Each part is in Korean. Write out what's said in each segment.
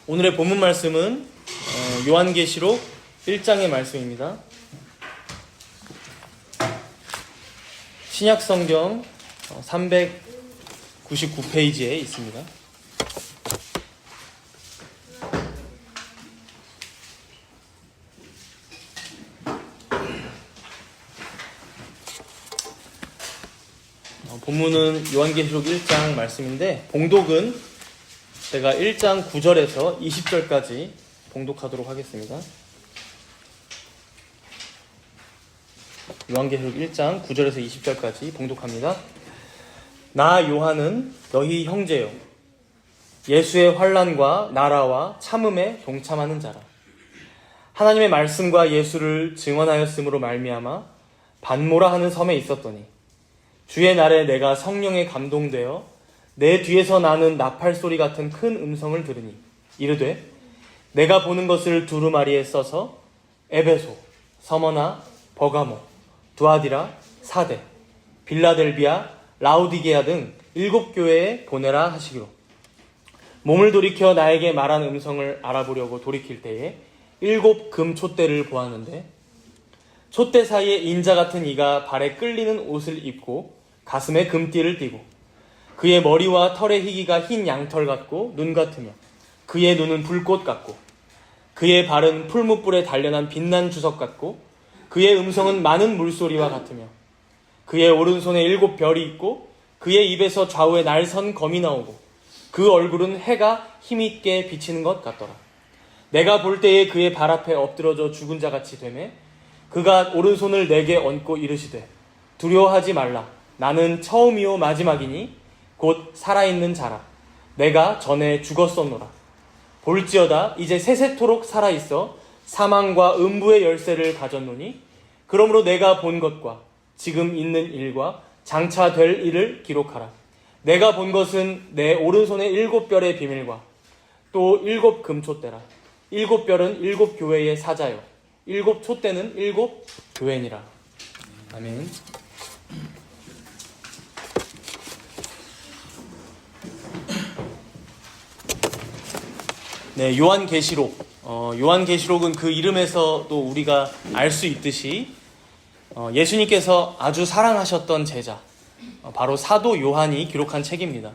오늘의 본문 말씀은 요한계시록 1장의 말씀입니다. 신약성경 399페이지에 있습니다. 본문은 요한계시록 1장 말씀인데 봉독은 제가 1장 9절에서 20절까지 봉독하도록 하겠습니다. 요한계시록 1장 9절에서 20절까지 봉독합니다. 나 요한은 너희 형제요 예수의 환난과 나라와 참음에 동참하는 자라. 하나님의 말씀과 예수를 증언하였으므로 말미암아 반모라 하는 섬에 있었더니 주의 날에 내가 성령에 감동되어 내 뒤에서 나는 나팔 소리 같은 큰 음성을 들으니 이르되 내가 보는 것을 두루마리에 써서 에베소, 서머나, 버가모, 두아디라, 사데, 빌라델비아, 라우디게아 등 7교회에 보내라 하시기로. 몸을 돌이켜 나에게 말한 음성을 알아보려고 돌이킬 때에 7 금 촛대를 보았는데 촛대 사이에 인자 같은 이가 발에 끌리는 옷을 입고 가슴에 금띠를 띠고 그의 머리와 털의 희기가 흰 양털 같고 눈 같으며 그의 눈은 불꽃 같고 그의 발은 풀무불에 단련한 빛난 주석 같고 그의 음성은 많은 물소리와 같으며 그의 오른손에 7 별이 있고 그의 입에서 좌우에 날선 검이 나오고 그 얼굴은 해가 힘있게 비치는 것 같더라. 내가 볼 때에 그의 발 앞에 엎드러져 죽은 자같이 되매 그가 오른손을 내게 얹고 이르시되 두려워하지 말라. 나는 처음이요 마지막이니 곧 살아있는 자라. 내가 전에 죽었었노라. 볼지어다 이제 세세토록 살아있어 사망과 음부의 열쇠를 가졌노니 그러므로 내가 본 것과 지금 있는 일과 장차 될 일을 기록하라. 내가 본 것은 내 오른손의 7 별의 비밀과 또 7 금촛대라. 7 별은 7 교회의 사자요 7 촛대는 7 교회니라. 아멘. 네, 요한계시록. 요한계시록은 그 이름에서도 우리가 알 수 있듯이 예수님께서 아주 사랑하셨던 제자, 바로 사도 요한이 기록한 책입니다.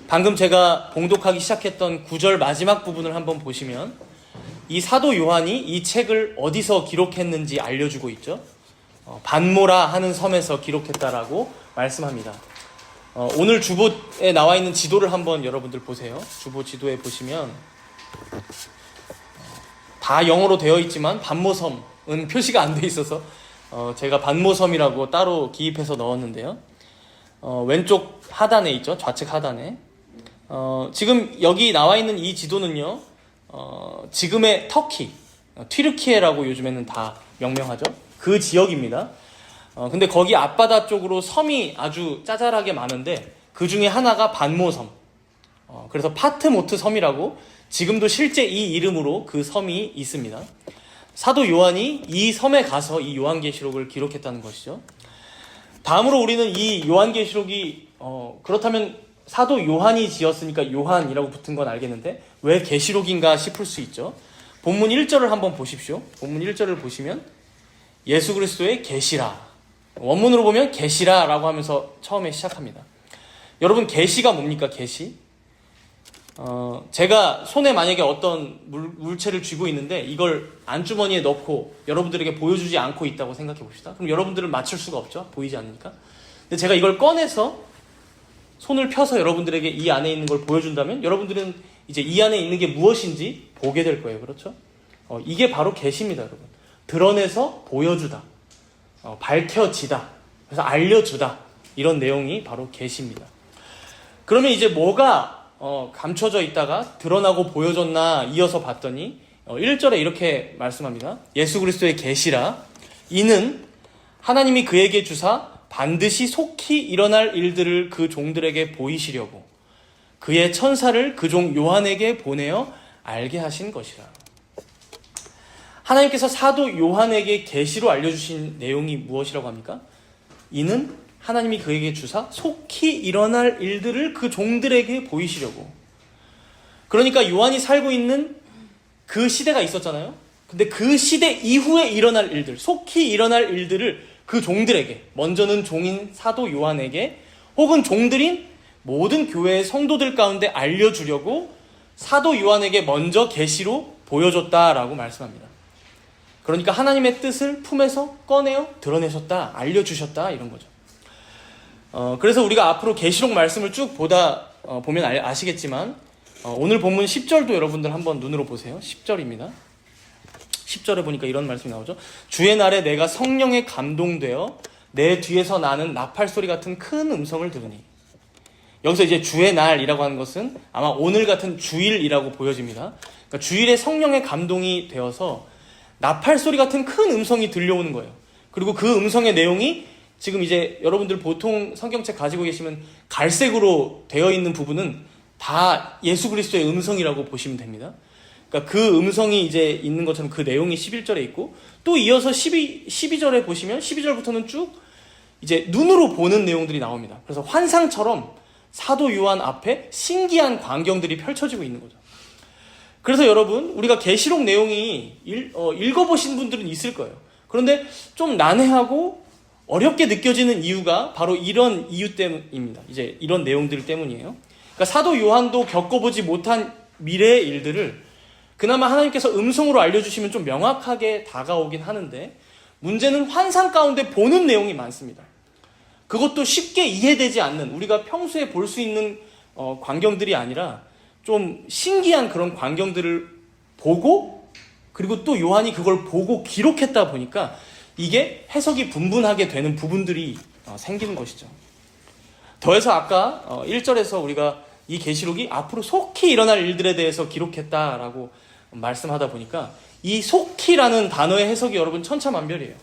방금 제가 봉독하기 시작했던 9절 마지막 부분을 한번 보시면 이 사도 요한이 이 책을 어디서 기록했는지 알려주고 있죠. 반모라 하는 섬에서 기록했다라고 말씀합니다. 오늘 주보에 나와 있는 지도를 한번 여러분들 보세요. 주보 지도에 보시면 다 영어로 되어 있지만 반모섬은 표시가 안 돼 있어서 제가 반모섬이라고 따로 기입해서 넣었는데요. 왼쪽 하단에 있죠. 좌측 하단에. 지금 여기 나와 있는 이 지도는요. 지금의 터키, 튀르키예라고 요즘에는 다 명명하죠. 그 지역입니다. 근데 거기 앞바다 쪽으로 섬이 아주 짜잘하게 많은데 그 중에 하나가 반모섬. 그래서 파트모트 섬이라고 지금도 실제 이 이름으로 그 섬이 있습니다. 사도 요한이 이 섬에 가서 이 요한계시록을 기록했다는 것이죠. 다음으로 우리는 이 요한계시록이 그렇다면 사도 요한이 지었으니까 요한이라고 붙은 건 알겠는데 왜 계시록인가 싶을 수 있죠. 본문 1절을 한번 보십시오. 본문 1절을 보시면 예수 그리스도의 계시라, 원문으로 보면 계시라라고 하면서 처음에 시작합니다. 여러분, 계시가 뭡니까? 계시? 제가 손에 만약에 어떤 물체를 쥐고 있는데 이걸 안주머니에 넣고 여러분들에게 보여주지 않고 있다고 생각해 봅시다. 그럼 여러분들은 맞출 수가 없죠. 보이지 않으니까. 근데 제가 이걸 꺼내서 손을 펴서 여러분들에게 이 안에 있는 걸 보여준다면 여러분들은 이제 이 안에 있는 게 무엇인지 보게 될 거예요. 그렇죠? 이게 바로 계시입니다, 여러분. 드러내서 보여주다. 밝혀지다. 그래서 알려주다. 이런 내용이 바로 계시입니다. 그러면 이제 뭐가 감춰져 있다가 드러나고 보여졌나 이어서 봤더니 1절에 이렇게 말씀합니다. 예수 그리스도의 계시라. 이는 하나님이 그에게 주사 반드시 속히 일어날 일들을 그 종들에게 보이시려고 그의 천사를 그 종 요한에게 보내어 알게 하신 것이라. 하나님께서 사도 요한에게 계시로 알려주신 내용이 무엇이라고 합니까? 이는 하나님이 그에게 주사 속히 일어날 일들을 그 종들에게 보이시려고. 그러니까 요한이 살고 있는 그 시대가 있었잖아요. 근데 그 시대 이후에 일어날 일들, 속히 일어날 일들을 그 종들에게, 먼저는 종인 사도 요한에게 혹은 종들인 모든 교회의 성도들 가운데 알려주려고 사도 요한에게 먼저 계시로 보여줬다라고 말씀합니다. 그러니까 하나님의 뜻을 품에서 꺼내어 드러내셨다, 알려주셨다, 이런 거죠. 그래서 우리가 앞으로 계시록 말씀을 쭉 보면 아시겠지만 오늘 본문 10절도 여러분들 한번 눈으로 보세요. 10절입니다. 10절에 보니까 이런 말씀이 나오죠. 주의 날에 내가 성령에 감동되어 내 뒤에서 나는 나팔소리 같은 큰 음성을 들으니. 여기서 이제 주의 날이라고 하는 것은 아마 오늘 같은 주일이라고 보여집니다. 그러니까 주일에 성령의 감동이 되어서 나팔소리 같은 큰 음성이 들려오는 거예요. 그리고 그 음성의 내용이 지금 이제 여러분들 보통 성경책 가지고 계시면 갈색으로 되어 있는 부분은 다 예수 그리스도의 음성이라고 보시면 됩니다. 그러니까 그 음성이 이제 있는 것처럼 그 내용이 11절에 있고, 또 이어서 12절에 보시면 12절부터는 쭉 이제 눈으로 보는 내용들이 나옵니다. 그래서 환상처럼 사도 요한 앞에 신기한 광경들이 펼쳐지고 있는 거죠. 그래서 여러분, 우리가 계시록 내용이 읽어보신 분들은 있을 거예요. 그런데 좀 난해하고 어렵게 느껴지는 이유가 바로 이런 이유 때문입니다. 이제 이런 내용들 때문이에요. 그러니까 사도 요한도 겪어보지 못한 미래의 일들을 그나마 하나님께서 음성으로 알려주시면 좀 명확하게 다가오긴 하는데, 문제는 환상 가운데 보는 내용이 많습니다. 그것도 쉽게 이해되지 않는, 우리가 평소에 볼 수 있는 광경들이 아니라 좀 신기한 그런 광경들을 보고, 그리고 또 요한이 그걸 보고 기록했다 보니까 이게 해석이 분분하게 되는 부분들이 생기는 것이죠. 더해서 아까 1절에서 우리가 이 계시록이 앞으로 속히 일어날 일들에 대해서 기록했다라고 말씀하다 보니까 이 속히라는 단어의 해석이 여러분 천차만별이에요.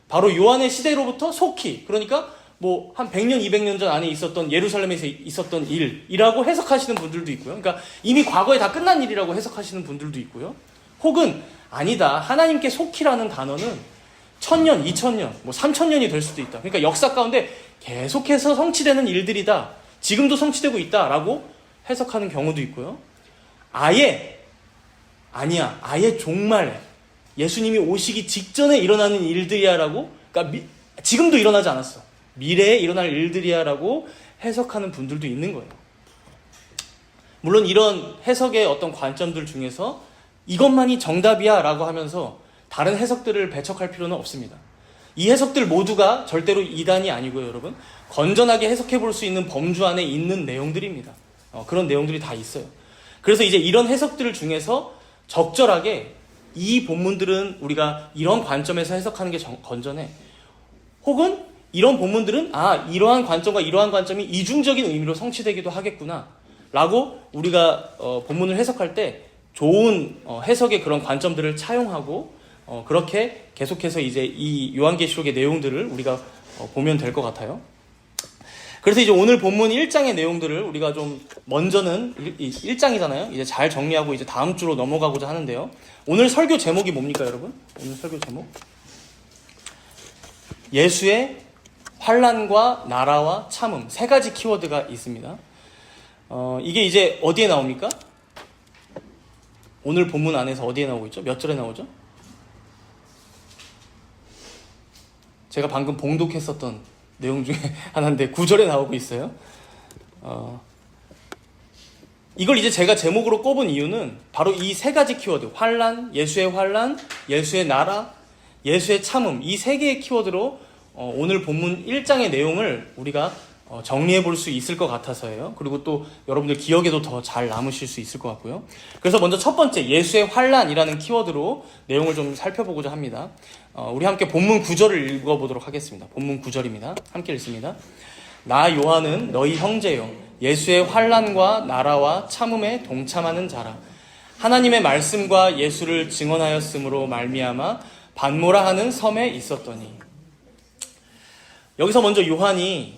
바로 요한의 시대로부터 속히, 그러니까 뭐 한 100년, 200년 전 안에 있었던 예루살렘에서 있었던 일이라고 해석하시는 분들도 있고요. 그러니까 이미 과거에 다 끝난 일이라고 해석하시는 분들도 있고요. 혹은 아니다, 하나님께 속히라는 단어는 1000년, 2000년, 뭐 3000년이 될 수도 있다. 그러니까 역사 가운데 계속해서 성취되는 일들이다, 지금도 성취되고 있다라고 해석하는 경우도 있고요. 아예 아니야, 아예 종말에 예수님이 오시기 직전에 일어나는 일들이야라고, 그러니까 지금도 일어나지 않았어, 미래에 일어날 일들이야라고 해석하는 분들도 있는 거예요. 물론 이런 해석의 어떤 관점들 중에서 이것만이 정답이야 라고 하면서 다른 해석들을 배척할 필요는 없습니다. 이 해석들 모두가 절대로 이단이 아니고요, 여러분. 건전하게 해석해 볼 수 있는 범주 안에 있는 내용들입니다. 그런 내용들이 다 있어요. 그래서 이제 이런 해석들 중에서 적절하게 이 본문들은 우리가 이런 관점에서 해석하는 게 건전해, 혹은 이런 본문들은 이러한 관점과 이러한 관점이 이중적인 의미로 성취되기도 하겠구나 라고 우리가 본문을 해석할 때 좋은 해석의 그런 관점들을 차용하고 그렇게 계속해서 이제 이 요한계시록의 내용들을 우리가 보면 될 것 같아요. 그래서 이제 오늘 본문 1장의 내용들을 우리가 좀 먼저는 1장이잖아요. 이제 잘 정리하고 이제 다음 주로 넘어가고자 하는데요. 오늘 설교 제목이 뭡니까, 여러분? 오늘 설교 제목? 예수의 환난과 나라와 참음, 세 가지 키워드가 있습니다. 이게 이제 어디에 나옵니까? 오늘 본문 안에서 어디에 나오고 있죠? 몇 절에 나오죠? 제가 방금 봉독했었던 내용 중에 하나인데 9절에 나오고 있어요. 이걸 이제 제가 제목으로 꼽은 이유는 바로 이 세 가지 키워드, 환난, 예수의 나라, 예수의 참음, 이 세 개의 키워드로 오늘 본문 1장의 내용을 우리가 정리해 볼 수 있을 것 같아서예요. 그리고 또 여러분들 기억에도 더 잘 남으실 수 있을 것 같고요. 그래서 먼저 첫 번째, 예수의 환난이라는 키워드로 내용을 좀 살펴보고자 합니다. 우리 함께 본문 9절을 읽어보도록 하겠습니다. 본문 9절입니다. 함께 읽습니다. 나 요한은 너희 형제요, 예수의 환난과 나라와 참음에 동참하는 자라. 하나님의 말씀과 예수를 증언하였으므로 말미암아 반모라 하는 섬에 있었더니. 여기서 먼저 요한이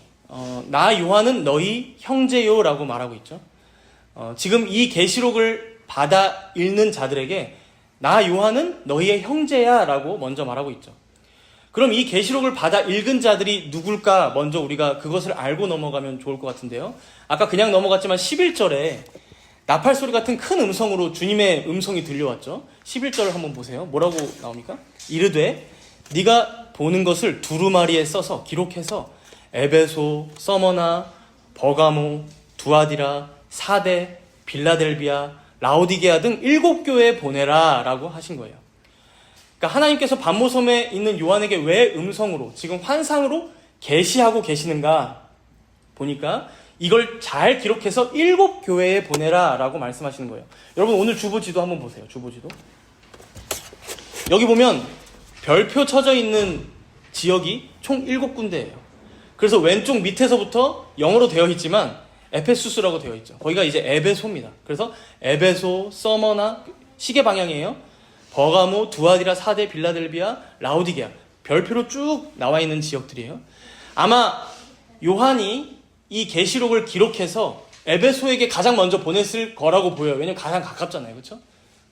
나 요한은 너희 형제요 라고 말하고 있죠. 지금 이 계시록을 받아 읽는 자들에게 나 요한은 너희의 형제야 라고 먼저 말하고 있죠. 그럼 이 계시록을 받아 읽은 자들이 누굴까 먼저 우리가 그것을 알고 넘어가면 좋을 것 같은데요. 아까 그냥 넘어갔지만 11절에 나팔소리 같은 큰 음성으로 주님의 음성이 들려왔죠. 11절을 한번 보세요. 뭐라고 나옵니까? 이르되 네가 보는 것을 두루마리에 써서 기록해서 에베소, 서머나, 버가모, 두아디라, 사데, 빌라델비아, 라오디게아 등 7교회에 보내라 라고 하신 거예요. 그러니까 하나님께서 반모섬에 있는 요한에게 왜 음성으로, 지금 환상으로 계시하고 계시는가 보니까 이걸 잘 기록해서 7교회에 보내라 라고 말씀하시는 거예요. 여러분 오늘 주보지도 한번 보세요. 주보지도. 여기 보면 별표 쳐져 있는 지역이 총 7군데예요. 그래서 왼쪽 밑에서부터 영어로 되어 있지만 에페수스라고 되어 있죠. 거기가 이제 에베소입니다. 그래서 에베소, 서머나, 시계 방향이에요. 버가모, 두아디라, 사데, 빌라델비아, 라오디게아. 별표로 쭉 나와 있는 지역들이에요. 아마 요한이 이 계시록을 기록해서 에베소에게 가장 먼저 보냈을 거라고 보여요. 왜냐면 가장 가깝잖아요. 그렇죠?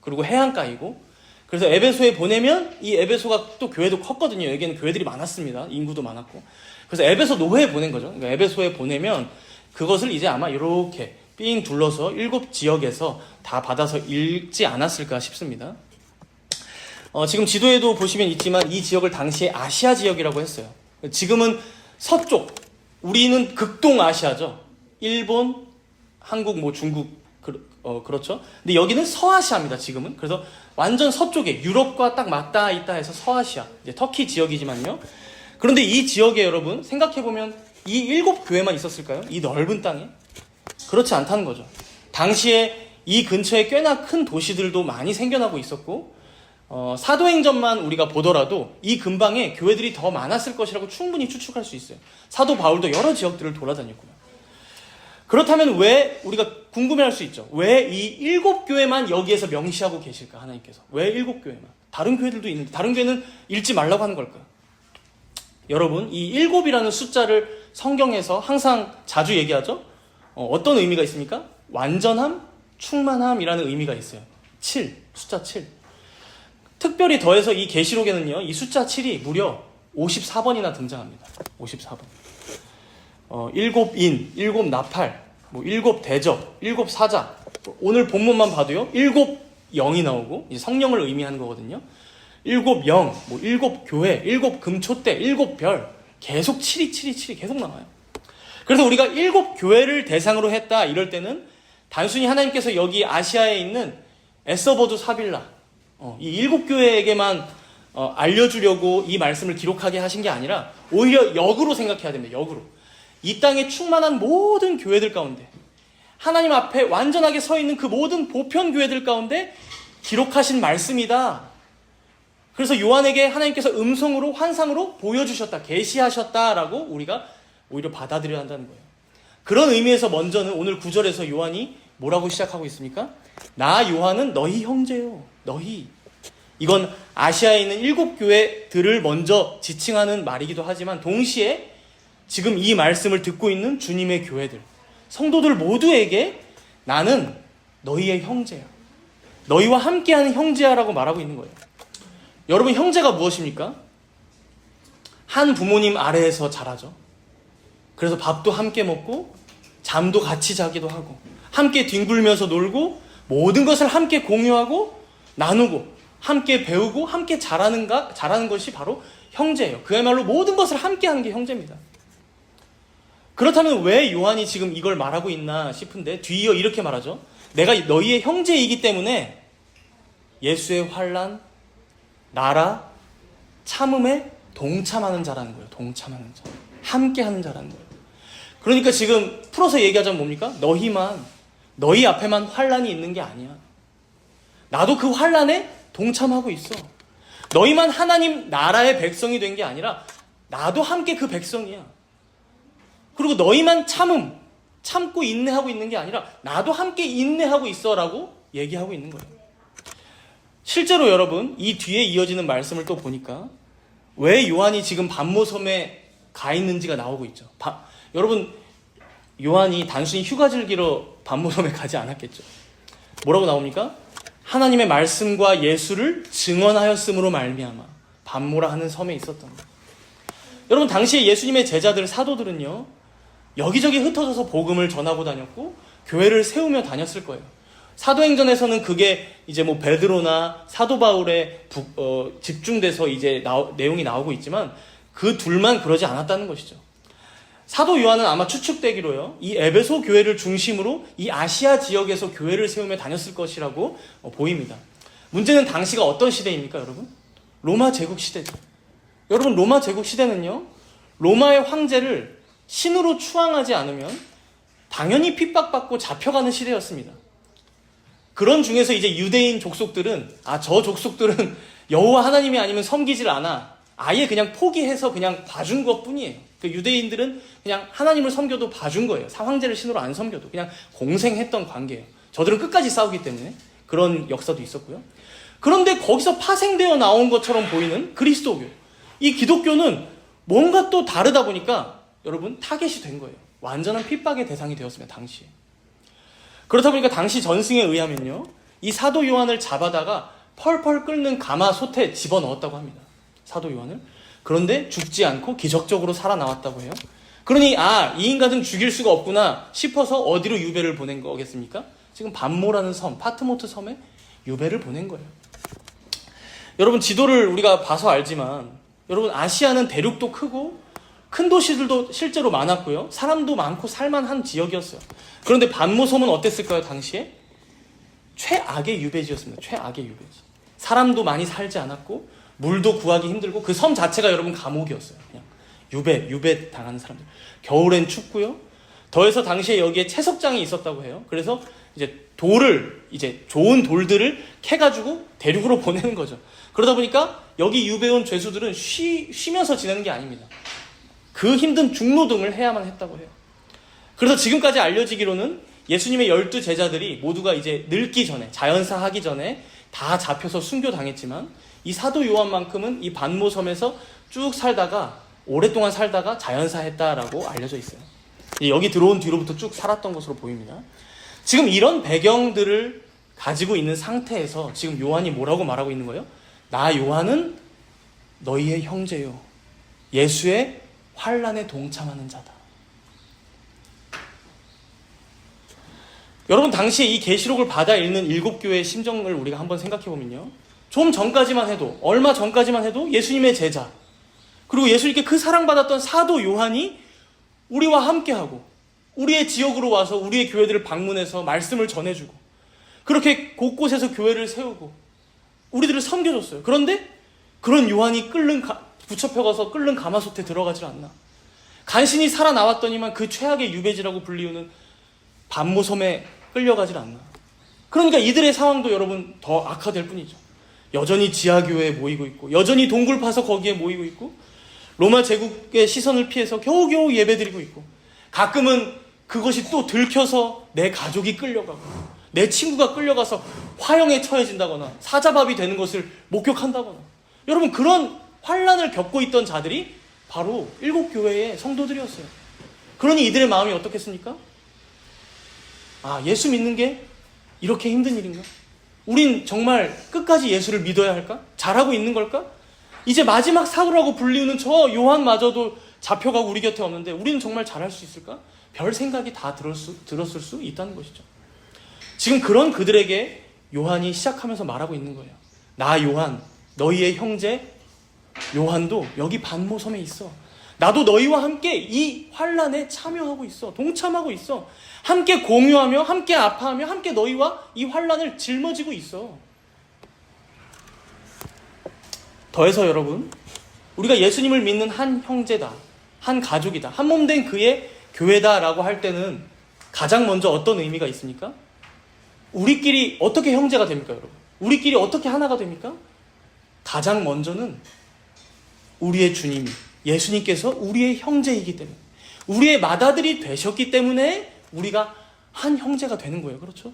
그리고 해안가이고. 그래서 에베소에 보내면 이 에베소가 또 교회도 컸거든요. 여기는 교회들이 많았습니다. 인구도 많았고. 그래서 에베소 노회에 보낸 거죠. 그러니까 에베소에 보내면 그것을 이제 아마 이렇게 삥 둘러서 7지역에서 다 받아서 읽지 않았을까 싶습니다. 지금 지도에도 보시면 있지만 이 지역을 당시에 아시아 지역이라고 했어요. 지금은 서쪽, 우리는 극동아시아죠. 일본, 한국, 뭐 중국, 그렇죠. 근데 여기는 서아시아입니다, 지금은. 그래서 완전 서쪽에 유럽과 딱 맞닿아 있다 해서 서아시아, 이제 터키 지역이지만요. 그런데 이 지역에 여러분, 생각해보면 이 7교회만 있었을까요? 이 넓은 땅에? 그렇지 않다는 거죠. 당시에 이 근처에 꽤나 큰 도시들도 많이 생겨나고 있었고, 사도행전만 우리가 보더라도 이 근방에 교회들이 더 많았을 것이라고 충분히 추측할 수 있어요. 사도 바울도 여러 지역들을 돌아다녔고요. 그렇다면 왜 우리가 궁금해할 수 있죠. 왜 이 7교회만 여기에서 명시하고 계실까 하나님께서. 왜 7교회만. 다른 교회들도 있는데 다른 교회는 읽지 말라고 하는 걸까요? 여러분 이 7이라는 숫자를 성경에서 항상 자주 얘기하죠. 어떤 의미가 있습니까? 완전함, 충만함이라는 의미가 있어요. 7, 숫자 7. 특별히 더해서 이 계시록에는요, 이 숫자 7이 무려 54번이나 등장합니다. 54번. 7인, 7나팔, 뭐 7대적, 7사자. 오늘 본문만 봐도요, 7영이 나오고, 이제 성령을 의미하는 거거든요. 7영, 뭐 7교회, 7금초대, 7별. 계속 7이 계속 나와요. 그래서 우리가 7교회를 대상으로 했다, 이럴 때는 단순히 하나님께서 여기 아시아에 있는 에서버두 사빌라, 이 7교회에게만 알려주려고 이 말씀을 기록하게 하신 게 아니라 오히려 역으로 생각해야 됩니다. 역으로. 이 땅에 충만한 모든 교회들 가운데 하나님 앞에 완전하게 서 있는 그 모든 보편 교회들 가운데 기록하신 말씀이다. 그래서 요한에게 하나님께서 음성으로 환상으로 보여주셨다. 계시하셨다라고 우리가 오히려 받아들여야 한다는 거예요. 그런 의미에서 먼저는 오늘 9절에서 요한이 뭐라고 시작하고 있습니까? 나 요한은 너희 형제요. 너희. 이건 아시아에 있는 7교회들을 먼저 지칭하는 말이기도 하지만 동시에 지금 이 말씀을 듣고 있는 주님의 교회들, 성도들 모두에게 나는 너희의 형제야. 너희와 함께하는 형제야라고 말하고 있는 거예요. 여러분 형제가 무엇입니까? 한 부모님 아래에서 자라죠. 그래서 밥도 함께 먹고 잠도 같이 자기도 하고 함께 뒹굴면서 놀고 모든 것을 함께 공유하고 나누고 함께 배우고 함께 자라는 것이 바로 형제예요. 그야말로 모든 것을 함께 하는 게 형제입니다. 그렇다면 왜 요한이 지금 이걸 말하고 있나 싶은데 뒤이어 이렇게 말하죠. 내가 너희의 형제이기 때문에 예수의 환난, 나라, 참음에 동참하는 자라는 거예요. 동참하는 자. 함께 하는 자라는 거예요. 그러니까 지금 풀어서 얘기하자면 뭡니까? 너희 앞에만 환난이 있는 게 아니야. 나도 그 환난에 동참하고 있어. 너희만 하나님 나라의 백성이 된 게 아니라 나도 함께 그 백성이야. 그리고 너희만 참고 인내하고 있는 게 아니라 나도 함께 인내하고 있어라고 얘기하고 있는 거예요. 실제로 여러분 이 뒤에 이어지는 말씀을 또 보니까 왜 요한이 지금 반모섬에 가 있는지가 나오고 있죠. 여러분 요한이 단순히 휴가 즐기러 반모섬에 가지 않았겠죠. 뭐라고 나옵니까? 하나님의 말씀과 예수를 증언하였음으로 말미암아 반모라 하는 섬에 있었던 거예요. 여러분 당시에 예수님의 제자들 사도들은요 여기저기 흩어져서 복음을 전하고 다녔고 교회를 세우며 다녔을 거예요. 사도행전에서는 그게 이제 뭐 베드로나 사도 바울에 집중돼서 이제 내용이 나오고 있지만 그 둘만 그러지 않았다는 것이죠. 사도 요한은 아마 추측되기로요, 이 에베소 교회를 중심으로 이 아시아 지역에서 교회를 세우며 다녔을 것이라고 보입니다. 문제는 당시가 어떤 시대입니까, 여러분? 로마 제국 시대죠. 여러분, 로마 제국 시대는요, 로마의 황제를 신으로 추앙하지 않으면 당연히 핍박받고 잡혀가는 시대였습니다. 그런 중에서 이제 유대인 족속들은, 저 족속들은 여호와 하나님이 아니면 섬기질 않아, 아예 그냥 포기해서 그냥 봐준 것 뿐이에요. 그 유대인들은 그냥 하나님을 섬겨도 봐준 거예요. 황제를 신으로 안 섬겨도 그냥 공생했던 관계예요. 저들은 끝까지 싸우기 때문에 그런 역사도 있었고요. 그런데 거기서 파생되어 나온 것처럼 보이는 그리스도교, 이 기독교는 뭔가 또 다르다 보니까 여러분 타겟이 된 거예요. 완전한 핍박의 대상이 되었습니다, 당시에. 그렇다 보니까 당시 전승에 의하면요, 이 사도 요한을 잡아다가 펄펄 끓는 가마솥에 집어넣었다고 합니다. 사도 요한을. 그런데 죽지 않고 기적적으로 살아나왔다고 해요. 그러니 이 인간은 죽일 수가 없구나 싶어서 어디로 유배를 보낸 거겠습니까? 지금 반모라는 섬, 파트모트 섬에 유배를 보낸 거예요. 여러분, 지도를 우리가 봐서 알지만 여러분, 아시아는 대륙도 크고 큰 도시들도 실제로 많았고요, 사람도 많고 살만한 지역이었어요. 그런데 반모섬은 어땠을까요? 당시에 최악의 유배지였습니다. 최악의 유배지. 사람도 많이 살지 않았고 물도 구하기 힘들고 그 섬 자체가 여러분 감옥이었어요. 그냥 유배 당하는 사람들. 겨울엔 춥고요. 더해서 당시에 여기에 채석장이 있었다고 해요. 그래서 이제 좋은 돌들을 캐가지고 대륙으로 보내는 거죠. 그러다 보니까 여기 유배 온 죄수들은 쉬면서 지내는 게 아닙니다. 그 힘든 중노동을 해야만 했다고 해요. 그래서 지금까지 알려지기로는 예수님의 12 제자들이 모두가 이제 늙기 전에, 자연사 하기 전에 다 잡혀서 순교당했지만 이 사도 요한만큼은 이 반모섬에서 쭉 살다가, 오랫동안 살다가 자연사 했다라고 알려져 있어요. 여기 들어온 뒤로부터 쭉 살았던 것으로 보입니다. 지금 이런 배경들을 가지고 있는 상태에서 지금 요한이 뭐라고 말하고 있는 거예요? 나 요한은 너희의 형제요, 예수의 환난에 동참하는 자다. 여러분, 당시에 이 계시록을 받아 읽는 7교회의 심정을 우리가 한번 생각해 보면요, 좀 전까지만 해도, 얼마 전까지만 해도 예수님의 제자, 그리고 예수님께 그 사랑받았던 사도 요한이 우리와 함께하고 우리의 지역으로 와서 우리의 교회들을 방문해서 말씀을 전해주고 그렇게 곳곳에서 교회를 세우고 우리들을 섬겨줬어요. 그런데 그런 요한이 붙잡혀가서 끓는 가마솥에 들어가질 않나. 간신히 살아나왔더니만 그 최악의 유배지라고 불리우는 반모섬에 끌려가질 않나. 그러니까 이들의 상황도 여러분 더 악화될 뿐이죠. 여전히 지하교회에 모이고 있고, 여전히 동굴 파서 거기에 모이고 있고, 로마 제국의 시선을 피해서 겨우겨우 예배드리고 있고, 가끔은 그것이 또 들켜서 내 가족이 끌려가고 내 친구가 끌려가서 화형에 처해진다거나 사자밥이 되는 것을 목격한다거나, 여러분 그런 환난을 겪고 있던 자들이 바로 7교회의 성도들이었어요. 그러니 이들의 마음이 어떻겠습니까? 예수 믿는 게 이렇게 힘든 일인가? 우린 정말 끝까지 예수를 믿어야 할까? 잘하고 있는 걸까? 이제 마지막 사도라고 불리우는 저 요한마저도 잡혀가고 우리 곁에 없는데 우리는 정말 잘할 수 있을까? 별 생각이 다 들었을 수 있다는 것이죠. 지금 그런 그들에게 요한이 시작하면서 말하고 있는 거예요. 나 요한, 너희의 형제 요한도 여기 반모섬에 있어. 나도 너희와 함께 이 환난에 참여하고 있어. 동참하고 있어. 함께 공유하며 함께 아파하며 함께 너희와 이 환난을 짊어지고 있어. 더해서 여러분, 우리가 예수님을 믿는 한 형제다, 한 가족이다, 한 몸 된 그의 교회다라고 할 때는 가장 먼저 어떤 의미가 있습니까? 우리끼리 어떻게 형제가 됩니까, 여러분? 우리끼리 어떻게 하나가 됩니까? 가장 먼저는 우리의 주님, 예수님께서 우리의 형제이기 때문에, 우리의 맏아들이 되셨기 때문에 우리가 한 형제가 되는 거예요. 그렇죠?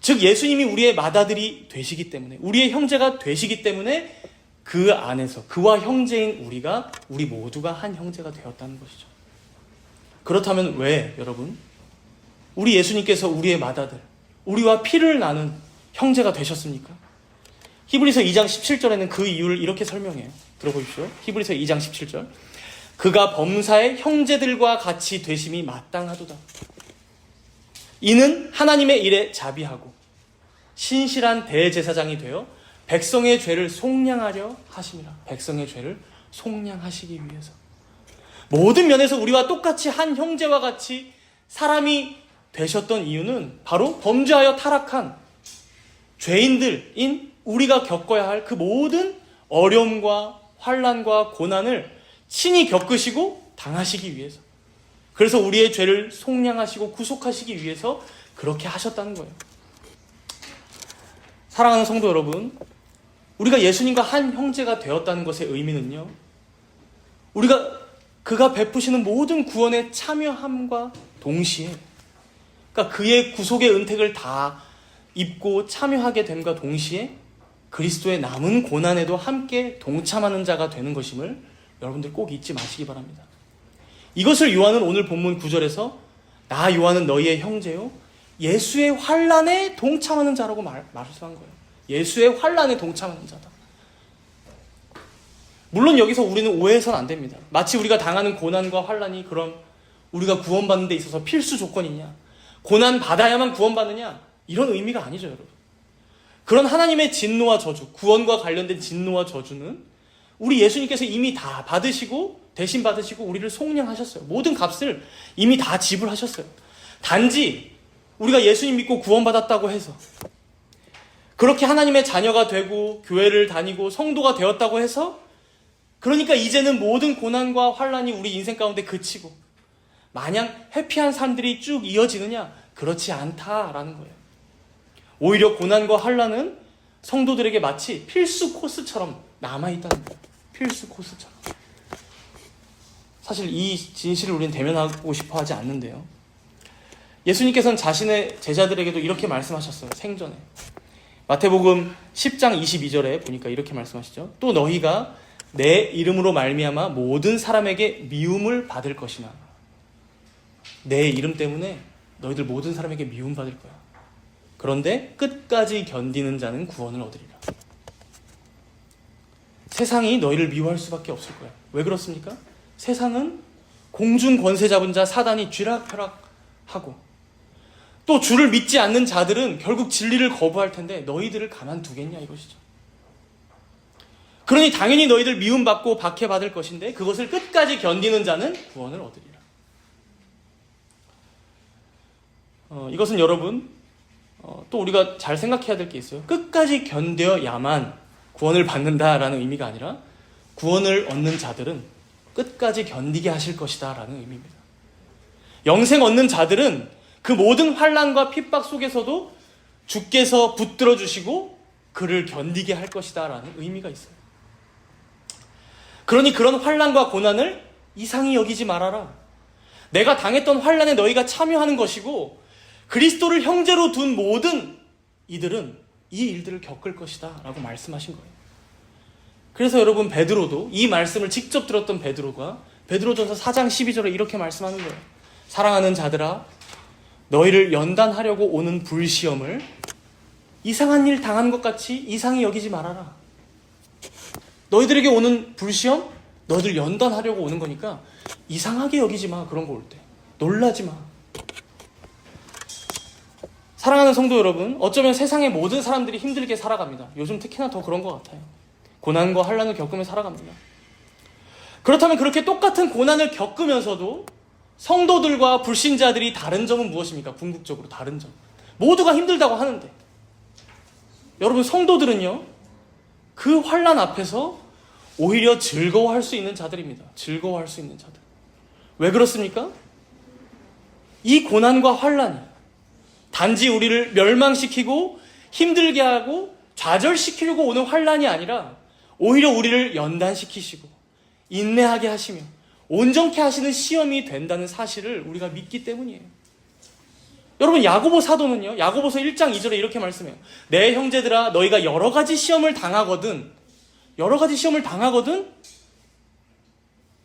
즉 예수님이 우리의 맏아들이 되시기 때문에, 우리의 형제가 되시기 때문에 그 안에서 그와 형제인 우리 모두가 한 형제가 되었다는 것이죠. 그렇다면 왜 여러분 우리 예수님께서 우리의 맏아들, 우리와 피를 나눈 형제가 되셨습니까? 히브리서 2장 17절에는 그 이유를 이렇게 설명해요. 들어보십시오. 히브리서 2장 17절. 그가 범사의 형제들과 같이 되심이 마땅하도다. 이는 하나님의 일에 자비하고 신실한 대제사장이 되어 백성의 죄를 속량하려 하심이라. 백성의 죄를 속량하시기 위해서. 모든 면에서 우리와 똑같이 한 형제와 같이 사람이 되셨던 이유는 바로 범죄하여 타락한 죄인들인 우리가 겪어야 할 그 모든 어려움과 환난과 고난을 친히 겪으시고 당하시기 위해서. 그래서 우리의 죄를 속량하시고 구속하시기 위해서 그렇게 하셨다는 거예요. 사랑하는 성도 여러분, 우리가 예수님과 한 형제가 되었다는 것의 의미는요, 그가 베푸시는 모든 구원에 참여함과 동시에, 그러니까 그의 구속의 은택을 다 입고 참여하게 됨과 동시에 그리스도의 남은 고난에도 함께 동참하는 자가 되는 것임을 여러분들 꼭 잊지 마시기 바랍니다. 이것을 요한은 오늘 본문 9절에서 나 요한은 너희의 형제요 예수의 환난에 동참하는 자라고 말씀한 거예요. 예수의 환난에 동참하는 자다. 물론 여기서 우리는 오해해서는 안 됩니다. 마치 우리가 당하는 고난과 환난이 그럼 우리가 구원받는 데 있어서 필수 조건이냐, 고난 받아야만 구원받느냐, 이런 의미가 아니죠, 여러분. 그런 하나님의 진노와 저주, 구원과 관련된 진노와 저주는 우리 예수님께서 이미 다 받으시고 대신 받으시고 우리를 속량하셨어요. 모든 값을 이미 다 지불하셨어요. 단지 우리가 예수님 믿고 구원받았다고 해서, 그렇게 하나님의 자녀가 되고 교회를 다니고 성도가 되었다고 해서, 그러니까 이제는 모든 고난과 환난이 우리 인생 가운데 그치고 마냥 해피한 삶들이 쭉 이어지느냐? 그렇지 않다라는 거예요. 오히려 고난과 환난은 성도들에게 마치 필수 코스처럼 남아있다는 거예요. 필수 코스처럼. 사실 이 진실을 우리는 대면하고 싶어 하지 않는데요. 예수님께서는 자신의 제자들에게도 이렇게 말씀하셨어요. 생전에. 마태복음 10장 22절에 보니까 이렇게 말씀하시죠. 또 너희가 내 이름으로 말미암아 모든 사람에게 미움을 받을 것이나. 내 이름 때문에 너희들 모든 사람에게 미움 받을 거야. 그런데 끝까지 견디는 자는 구원을 얻으리라. 세상이 너희를 미워할 수밖에 없을 거야. 왜 그렇습니까? 세상은 공중 권세 잡은 자 사단이 쥐락펴락하고, 또 주를 믿지 않는 자들은 결국 진리를 거부할 텐데 너희들을 가만두겠냐 이것이죠. 그러니 당연히 너희들 미움받고 박해받을 것인데 그것을 끝까지 견디는 자는 구원을 얻으리라. 이것은 여러분 또 우리가 잘 생각해야 될 게 있어요. 끝까지 견뎌야만 구원을 받는다라는 의미가 아니라 구원을 얻는 자들은 끝까지 견디게 하실 것이다 라는 의미입니다. 영생 얻는 자들은 그 모든 환난과 핍박 속에서도 주께서 붙들어 주시고 그를 견디게 할 것이다 라는 의미가 있어요. 그러니 그런 환난과 고난을 이상히 여기지 말아라. 내가 당했던 환난에 너희가 참여하는 것이고 그리스도를 형제로 둔 모든 이들은 이 일들을 겪을 것이다 라고 말씀하신 거예요. 그래서 여러분 베드로도 이 말씀을 직접 들었던 베드로가 베드로전서 4장 12절에 이렇게 말씀하는 거예요. 사랑하는 자들아, 너희를 연단하려고 오는 불시험을 이상한 일 당한 것 같이 이상히 여기지 말아라. 너희들에게 오는 불시험, 너희들 연단하려고 오는 거니까 이상하게 여기지 마. 그런 거 올 때 놀라지 마. 사랑하는 성도 여러분, 어쩌면 세상의 모든 사람들이 힘들게 살아갑니다. 요즘 특히나 더 그런 것 같아요. 고난과 환난을 겪으며 살아갑니다. 그렇다면 그렇게 똑같은 고난을 겪으면서도 성도들과 불신자들이 다른 점은 무엇입니까? 궁극적으로 다른 점. 모두가 힘들다고 하는데 여러분, 성도들은요 그 환난 앞에서 오히려 즐거워할 수 있는 자들입니다. 즐거워할 수 있는 자들. 왜 그렇습니까? 이 고난과 환난이 단지 우리를 멸망시키고 힘들게 하고 좌절시키려고 오는 환난이 아니라 오히려 우리를 연단시키시고 인내하게 하시며 온전케 하시는 시험이 된다는 사실을 우리가 믿기 때문이에요. 여러분, 야고보 사도는요, 야고보서 1장 2절에 이렇게 말씀해요. 내 형제들아, 너희가 여러 가지 시험을 당하거든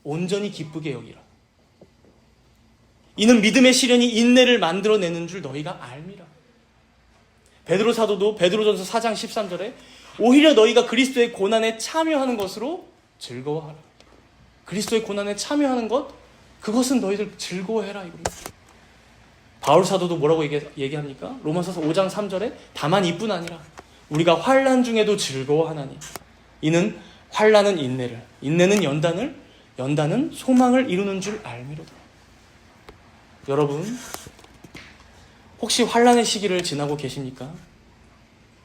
온전히 기쁘게 여기라. 이는 믿음의 시련이 인내를 만들어내는 줄 너희가 알미라. 베드로 사도도 베드로전서 4장 13절에 오히려 너희가 그리스도의 고난에 참여하는 것으로 즐거워하라. 그리스도의 고난에 참여하는 것, 그것은 너희들 즐거워해라 이겁니다. 바울 사도도 뭐라고 얘기합니까? 로마서서 5장 3절에 다만 이뿐 아니라 우리가 환난 중에도 즐거워하나니 이는 환난은 인내를, 인내는 연단을, 연단은 소망을 이루는 줄 알미로다. 여러분, 혹시 환난의 시기를 지나고 계십니까?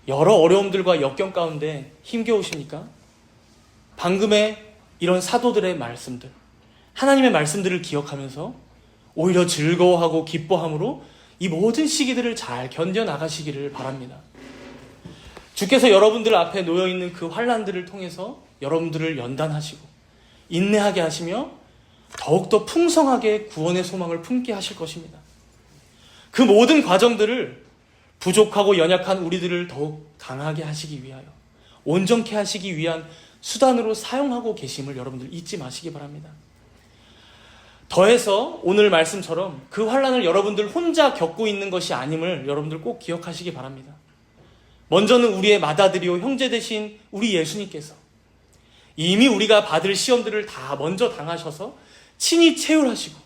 여러 어려움들과 역경 가운데 힘겨우십니까? 방금의 이런 사도들의 말씀들, 하나님의 말씀들을 기억하면서 오히려 즐거워하고 기뻐함으로 이 모든 시기들을 잘 견뎌나가시기를 바랍니다. 주께서 여러분들 앞에 놓여있는 그 환난들을 통해서 여러분들을 연단하시고 인내하게 하시며 더욱더 풍성하게 구원의 소망을 품게 하실 것입니다. 그 모든 과정들을 부족하고 연약한 우리들을 더욱 강하게 하시기 위하여, 온전케 하시기 위한 수단으로 사용하고 계심을 여러분들 잊지 마시기 바랍니다. 더해서 오늘 말씀처럼 그 환난을 여러분들 혼자 겪고 있는 것이 아님을 여러분들 꼭 기억하시기 바랍니다. 먼저는 우리의 맏아들이요 형제 되신 우리 예수님께서 이미 우리가 받을 시험들을 다 먼저 당하셔서 친히 체휼하시고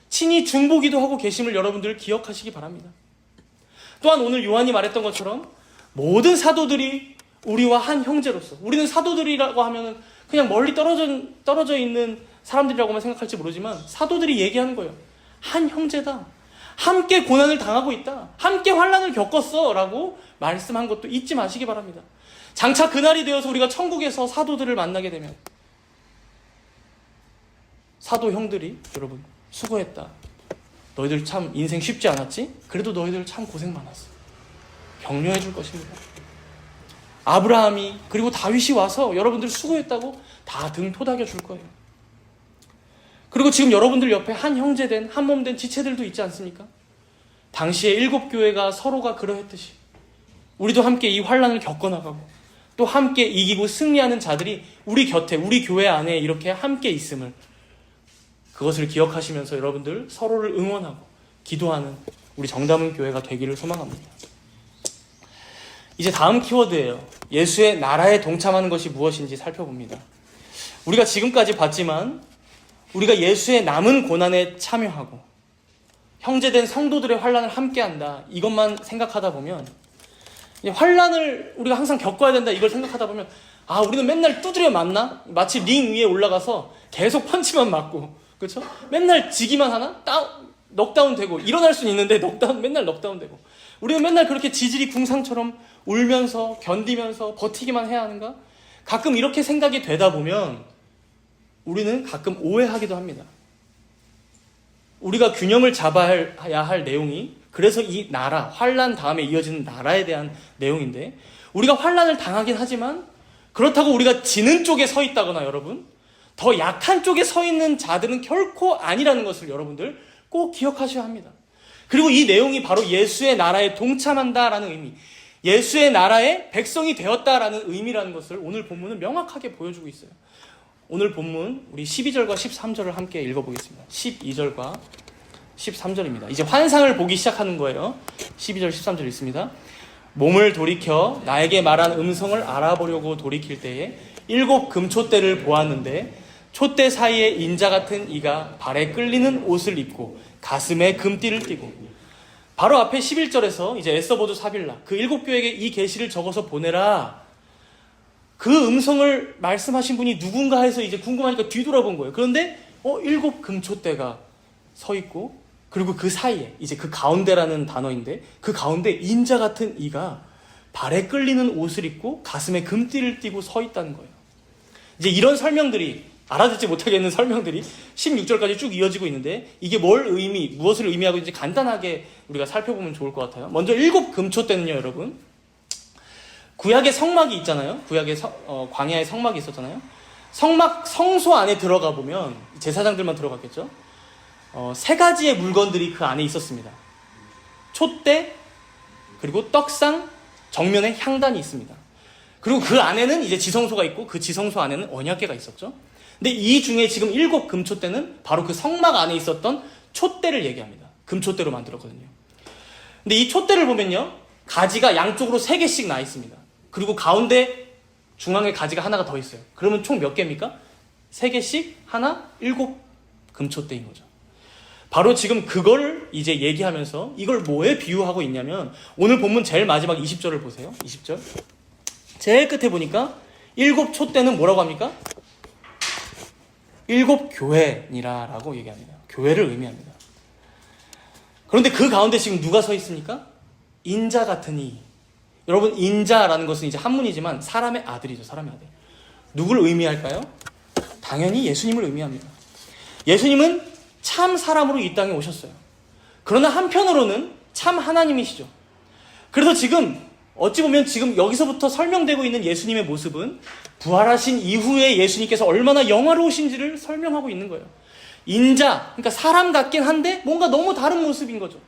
친히 중보기도 하고 계심을 여러분들 기억하시기 바랍니다. 또한 오늘 요한이 말했던 것처럼 모든 사도들이 우리와 한 형제로서, 우리는 사도들이라고 하면 그냥 멀리 떨어져 있는 사람들이라고만 생각할지 모르지만 사도들이 얘기하는 거예요. 한 형제다. 함께 고난을 당하고 있다. 함께 환난을 겪었어. 라고 말씀한 것도 잊지 마시기 바랍니다. 장차 그날이 되어서 우리가 천국에서 사도들을 만나게 되면 사도 형들이 여러분 수고했다. 너희들 참 인생 쉽지 않았지? 그래도 너희들 참 고생 많았어. 격려해 줄 것입니다. 아브라함이 그리고 다윗이 와서 여러분들 수고했다고 다 등 토닥여 줄 거예요. 그리고 지금 여러분들 옆에 한 형제된 한 몸된 지체들도 있지 않습니까? 당시에 7교회가 서로가 그러했듯이 우리도 함께 이 환난을 겪어나가고 또 함께 이기고 승리하는 자들이 우리 곁에, 우리 교회 안에 이렇게 함께 있음을, 그것을 기억하시면서 여러분들 서로를 응원하고 기도하는 우리 정담은 교회가 되기를 소망합니다. 이제 다음 키워드예요. 예수의 나라에 동참하는 것이 무엇인지 살펴봅니다. 우리가 지금까지 봤지만 우리가 예수의 남은 고난에 참여하고 형제된 성도들의 환난을 함께한다, 이것만 생각하다 보면, 환난을 우리가 항상 겪어야 된다 이걸 생각하다 보면, 아, 우리는 맨날 두드려 맞나? 마치 링 위에 올라가서 계속 펀치만 맞고, 그렇죠? 맨날 지기만 하나? 넉다운 되고, 일어날 수는 있는데 맨날 넉다운 되고, 우리는 맨날 그렇게 지질이 궁상처럼 울면서 견디면서 버티기만 해야 하는가? 가끔 이렇게 생각이 되다 보면 우리는 가끔 오해하기도 합니다. 우리가 균형을 잡아야 할 내용이, 그래서 이 나라, 환난 다음에 이어지는 나라에 대한 내용인데, 우리가 환난을 당하긴 하지만 그렇다고 우리가 지는 쪽에 서 있다거나 여러분, 더 약한 쪽에 서 있는 자들은 결코 아니라는 것을 여러분들 꼭 기억하셔야 합니다. 그리고 이 내용이 바로 예수의 나라에 동참한다라는 의미, 예수의 나라의 백성이 되었다라는 의미라는 것을 오늘 본문은 명확하게 보여주고 있어요. 오늘 본문 우리 12절과 13절을 함께 읽어보겠습니다. 12절과 13절입니다. 이제 환상을 보기 시작하는 거예요. 12절 13절 있습니다. 몸을 돌이켜 나에게 말한 음성을 알아보려고 돌이킬 때에 7 금촛대를 보았는데 촛대 사이에 인자 같은 이가 발에 끌리는 옷을 입고 가슴에 금띠를 띠고, 바로 앞에 11절에서 이제 에서보드 사빌라, 그 7교회에게 이 계시를 적어서 보내라, 그 음성을 말씀하신 분이 누군가 해서 이제 궁금하니까 뒤돌아본 거예요. 그런데 7 금촛대가 서 있고, 그리고 그 사이에 이제 그 가운데라는 단어인데, 그 가운데 인자 같은 이가 발에 끌리는 옷을 입고 가슴에 금띠를 띠고 서 있다는 거예요. 이제 이런 설명들이, 알아듣지 못하겠는 설명들이 16절까지 쭉 이어지고 있는데, 이게 무엇을 의미하고 있는지 간단하게 우리가 살펴보면 좋을 것 같아요. 먼저 7 금촛대는요, 여러분, 구약의 성막이 있잖아요. 구약의 광야의 성막이 있었잖아요. 성소 안에 들어가 보면 제사장들만 들어갔겠죠. 3가지의 물건들이 그 안에 있었습니다. 촛대, 그리고 떡상, 정면에 향단이 있습니다. 그리고 그 안에는 이제 지성소가 있고, 그 지성소 안에는 언약궤가 있었죠. 근데 이 중에 지금 7 금촛대는 바로 그 성막 안에 있었던 촛대를 얘기합니다. 금촛대로 만들었거든요. 근데 이 촛대를 보면요, 가지가 양쪽으로 3개씩 나 있습니다. 그리고 가운데 중앙에 가지가 하나가 더 있어요. 그러면 총 몇 개입니까? 3개씩 하나, 7 금촛대인 거죠. 바로 지금 그걸 이제 얘기하면서 이걸 뭐에 비유하고 있냐면 오늘 본문 제일 마지막 20절을 보세요. 20절. 제일 끝에 보니까 7초 때는 뭐라고 합니까? 7교회니라라고 얘기합니다. 교회를 의미합니다. 그런데 그 가운데 지금 누가 서 있습니까? 인자 같으니. 여러분, 인자라는 것은 이제 한문이지만 사람의 아들이죠. 사람의 아들. 누굴 의미할까요? 당연히 예수님을 의미합니다. 예수님은 참 사람으로 이 땅에 오셨어요. 그러나 한편으로는 참 하나님이시죠. 그래서 지금 어찌 보면 지금 여기서부터 설명되고 있는 예수님의 모습은 부활하신 이후에 예수님께서 얼마나 영화로우신지를 설명하고 있는 거예요. 인자, 그러니까 사람 같긴 한데 뭔가 너무 다른 모습인 거죠.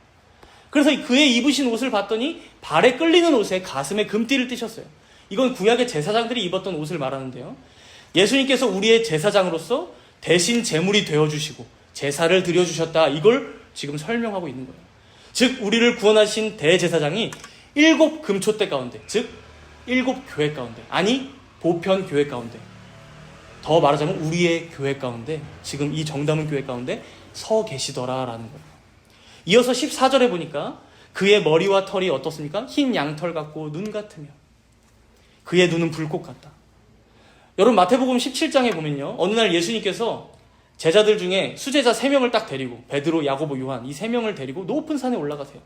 그래서 그의 입으신 옷을 봤더니 발에 끌리는 옷에 가슴에 금띠를 띠셨어요. 이건 구약의 제사장들이 입었던 옷을 말하는데요. 예수님께서 우리의 제사장으로서 대신 제물이 되어주시고 제사를 드려주셨다. 이걸 지금 설명하고 있는 거예요. 즉 우리를 구원하신 대제사장이 7 금초대 가운데, 즉 7 교회 가운데, 아니 보편 교회 가운데, 더 말하자면 우리의 교회 가운데, 지금 이 정담은 교회 가운데 서 계시더라라는 거예요. 이어서 14절에 보니까 그의 머리와 털이 어떻습니까? 흰 양털 같고 눈 같으며 그의 눈은 불꽃 같다. 여러분 마태복음 17장에 보면요, 어느 날 예수님께서 제자들 중에 수제자 3명을 딱 데리고, 베드로, 야고보, 요한 이 3명을 데리고 높은 산에 올라가세요.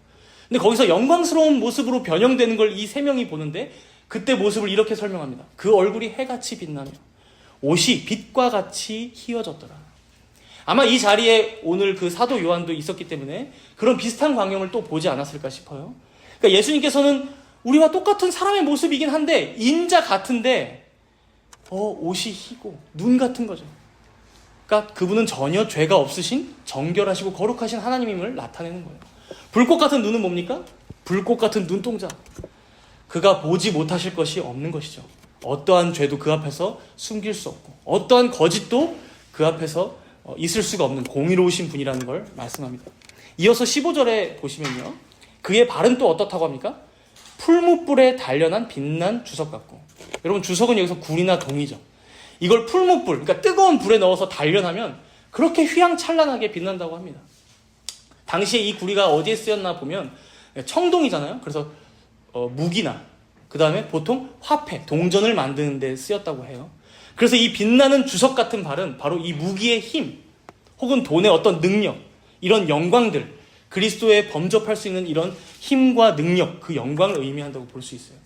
근데 거기서 영광스러운 모습으로 변형되는 걸 이 3명이 보는데 그때 모습을 이렇게 설명합니다. 그 얼굴이 해같이 빛나며 옷이 빛과 같이 희어졌더라. 아마 이 자리에 오늘 그 사도 요한도 있었기 때문에 그런 비슷한 광경을 또 보지 않았을까 싶어요. 그러니까 예수님께서는 우리와 똑같은 사람의 모습이긴 한데 인자 같은데 옷이 희고 눈 같은 거죠. 그러니까 그분은 전혀 죄가 없으신 정결하시고 거룩하신 하나님임을 나타내는 거예요. 불꽃 같은 눈은 뭡니까? 불꽃 같은 눈동자. 그가 보지 못하실 것이 없는 것이죠. 어떠한 죄도 그 앞에서 숨길 수 없고 어떠한 거짓도 그 앞에서 있을 수가 없는 공의로우신 분이라는 걸 말씀합니다. 이어서 15절에 보시면요, 그의 발은 또 어떻다고 합니까? 풀무불에 단련한 빛난 주석 같고. 여러분 주석은 여기서 굴이나 동이죠. 이걸 풀무불, 그러니까 뜨거운 불에 넣어서 단련하면 그렇게 휘황찬란하게 빛난다고 합니다. 당시에 이 구리가 어디에 쓰였나 보면 청동이잖아요. 그래서 무기나 그 다음에 보통 화폐, 동전을 만드는 데 쓰였다고 해요. 그래서 이 빛나는 주석 같은 발은 바로 이 무기의 힘 혹은 돈의 어떤 능력, 이런 영광들, 그리스도에 범접할 수 있는 이런 힘과 능력, 그 영광을 의미한다고 볼 수 있어요.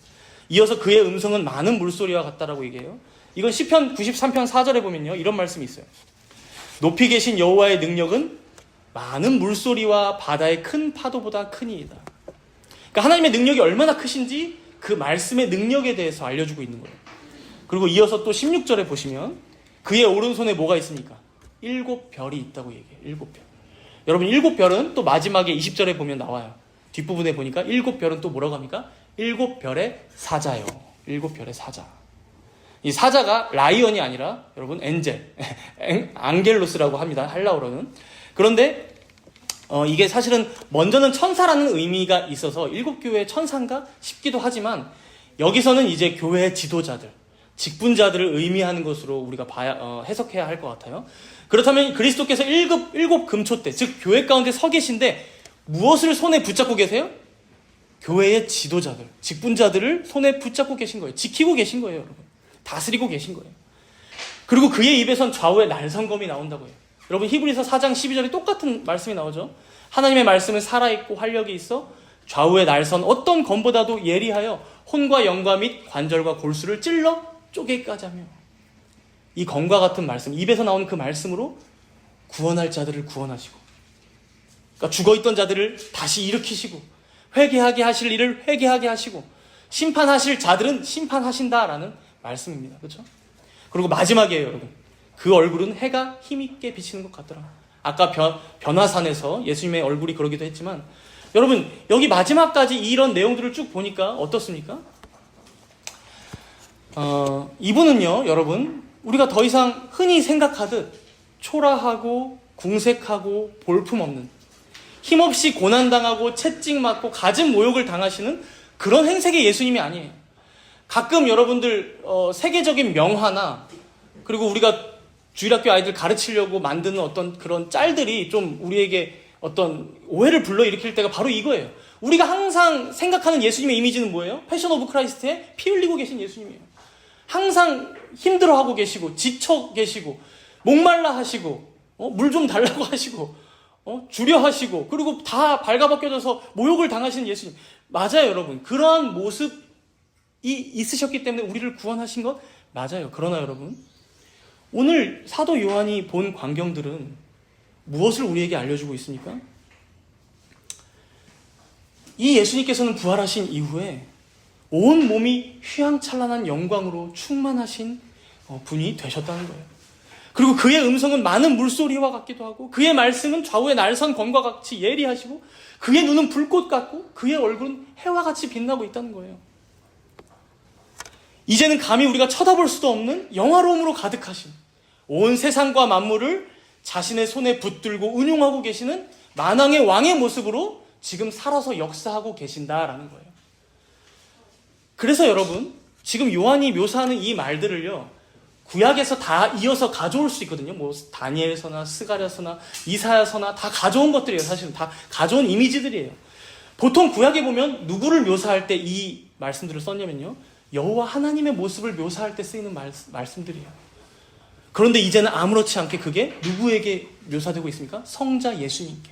이어서 그의 음성은 많은 물소리와 같다라고 얘기해요. 이건 시편 93편 4절에 보면요, 이런 말씀이 있어요. 높이 계신 여호와의 능력은 많은 물소리와 바다의 큰 파도보다 크니이다. 그러니까 하나님의 능력이 얼마나 크신지 그 말씀의 능력에 대해서 알려주고 있는 거예요. 그리고 이어서 또 16절에 보시면 그의 오른손에 뭐가 있습니까? 7별이 있다고 얘기해요. 7별. 여러분 7별은 또 마지막에 20절에 보면 나와요. 뒷부분에 보니까 7별은 또 뭐라고 합니까? 7별의 사자요. 7별의 사자. 이 사자가 라이언이 아니라 여러분 엔젤, 앙겔로스라고 합니다. 헬라어로는. 그런데 이게 사실은 먼저는 천사라는 의미가 있어서 7교회의 천사인가 싶기도 하지만 여기서는 이제 교회의 지도자들, 직분자들을 의미하는 것으로 우리가 해석해야 할 것 같아요. 그렇다면 그리스도께서 7 금초대, 즉 교회 가운데 서 계신데 무엇을 손에 붙잡고 계세요? 교회의 지도자들, 직분자들을 손에 붙잡고 계신 거예요. 지키고 계신 거예요, 여러분. 다스리고 계신 거예요. 그리고 그의 입에선 좌우에 날성검이 나온다고 해요. 여러분 히브리서 4장 12절에 똑같은 말씀이 나오죠. 하나님의 말씀은 살아있고 활력이 있어 좌우에 날선 어떤 검보다도 예리하여 혼과 영과 및 관절과 골수를 찔러 쪼개기까지 하며. 이 검과 같은 말씀, 입에서 나오는 그 말씀으로 구원할 자들을 구원하시고, 그러니까 죽어있던 자들을 다시 일으키시고, 회개하게 하실 일을 회개하게 하시고, 심판하실 자들은 심판하신다라는 말씀입니다. 그렇죠? 그리고 마지막이에요, 여러분. 그 얼굴은 해가 힘있게 비치는 것 같더라. 아까 변화산에서 예수님의 얼굴이 그러기도 했지만, 여러분 여기 마지막까지 이런 내용들을 쭉 보니까 어떻습니까? 이분은요, 여러분 우리가 더 이상 흔히 생각하듯 초라하고 궁색하고 볼품없는, 힘없이 고난당하고 채찍맞고 갖은 모욕을 당하시는 그런 행색의 예수님이 아니에요. 가끔 여러분들 세계적인 명화나 그리고 우리가 주일학교 아이들 가르치려고 만드는 어떤 그런 짤들이 좀 우리에게 어떤 오해를 불러일으킬 때가 바로 이거예요. 우리가 항상 생각하는 예수님의 이미지는 뭐예요? 패션 오브 크라이스트에 피 흘리고 계신 예수님이에요. 항상 힘들어하고 계시고 지쳐 계시고 목말라 하시고 물 좀 달라고 하시고 주려 하시고 그리고 다 발가벗겨져서 모욕을 당하시는 예수님. 맞아요, 여러분. 그러한 모습이 있으셨기 때문에 우리를 구원하신 것 맞아요. 그러나 여러분, 오늘 사도 요한이 본 광경들은 무엇을 우리에게 알려주고 있습니까? 이 예수님께서는 부활하신 이후에 온 몸이 휘황찬란한 영광으로 충만하신 분이 되셨다는 거예요. 그리고 그의 음성은 많은 물소리와 같기도 하고 그의 말씀은 좌우의 날선 검과 같이 예리하시고 그의 눈은 불꽃 같고 그의 얼굴은 해와 같이 빛나고 있다는 거예요. 이제는 감히 우리가 쳐다볼 수도 없는 영화로움으로 가득하신 온 세상과 만물을 자신의 손에 붙들고 운용하고 계시는 만왕의 왕의 모습으로 지금 살아서 역사하고 계신다라는 거예요. 그래서 여러분, 지금 요한이 묘사하는 이 말들을요, 구약에서 다 이어서 가져올 수 있거든요. 뭐 다니엘서나 스가랴서나 이사야서나 다 가져온 것들이에요. 사실은 다 가져온 이미지들이에요. 보통 구약에 보면 누구를 묘사할 때 이 말씀들을 썼냐면요, 여호와 하나님의 모습을 묘사할 때 쓰이는 말씀들이에요. 그런데 이제는 아무렇지 않게 그게 누구에게 묘사되고 있습니까? 성자 예수님께.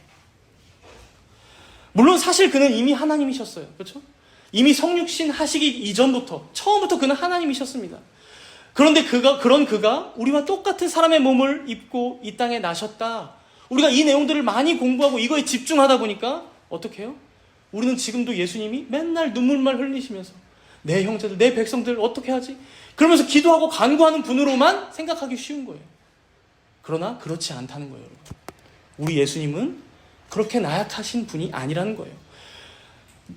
물론 사실 그는 이미 하나님이셨어요. 그렇죠? 이미 성육신 하시기 이전부터, 처음부터 그는 하나님이셨습니다. 그런데 그가 우리와 똑같은 사람의 몸을 입고 이 땅에 나셨다. 우리가 이 내용들을 많이 공부하고 이거에 집중하다 보니까 어떻게 해요? 우리는 지금도 예수님이 맨날 눈물만 흘리시면서 내 형제들, 내 백성들 어떻게 하지? 그러면서 기도하고 간구하는 분으로만 생각하기 쉬운 거예요. 그러나 그렇지 않다는 거예요, 여러분. 우리 예수님은 그렇게 나약하신 분이 아니라는 거예요.